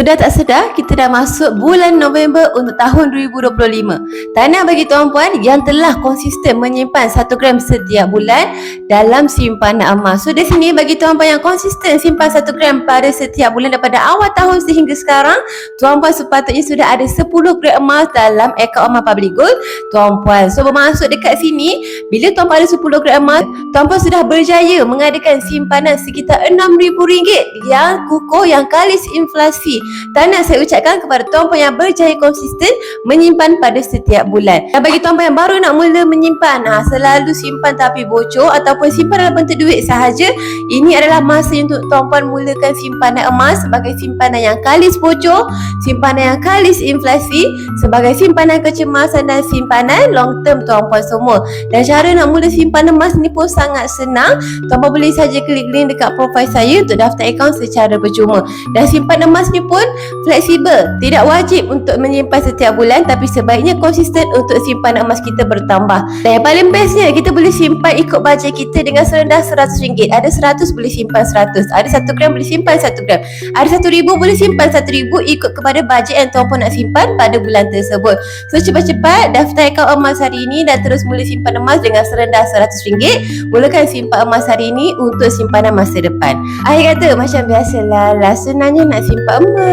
Sedar tak sedar, kita dah masuk bulan November untuk tahun 2025. Tahniah bagi tuan-puan yang telah konsisten menyimpan 1 gram setiap bulan dalam simpanan emas. So, di sini bagi tuan-puan yang konsisten simpan 1 gram pada setiap bulan daripada awal tahun sehingga sekarang, tuan-puan sepatutnya sudah ada 10 gram emas dalam akaun emas Public Gold, tuan-puan. So, bermaksud dekat sini, bila tuan-puan ada 10 gram emas, tuan-puan sudah berjaya mengadakan simpanan sekitar RM6,000 yang kukuh, yang kalis inflasi. Tahniah saya ucapkan kepada tuan-puan yang berjaya konsisten menyimpan pada setiap bulan. Dan bagi tuan-puan yang baru nak mula menyimpan, selalu simpan tapi bocor ataupun simpan dalam bentuk duit sahaja, ini adalah masa untuk tuan-puan mulakan simpanan emas sebagai simpanan yang kalis bocor, simpanan yang kalis inflasi, sebagai simpanan kecemasan dan simpanan long term tuan-puan semua. Dan cara nak mula simpanan emas ni pun sangat senang. Tuan-puan boleh saja klik link dekat profil saya untuk daftar akaun secara percuma. Dan simpanan emas ni pun fleksibel, tidak wajib untuk menyimpan setiap bulan, tapi sebaiknya konsisten untuk simpanan emas kita bertambah. Dan yang paling bestnya, kita boleh simpan ikut bajet kita dengan serendah RM100. Ada 100 boleh simpan 100, ada 1 gram boleh simpan 1 gram, ada 1,000 boleh simpan 1,000, ikut kepada bajet yang tuan-puan nak simpan pada bulan tersebut. So, cepat-cepat daftar akaun emas hari ini dan terus mula simpan emas dengan serendah RM100. Mulakan simpan emas hari ini untuk simpanan masa depan. Akhir kata, macam biasalah, senangnya nak simpan emas.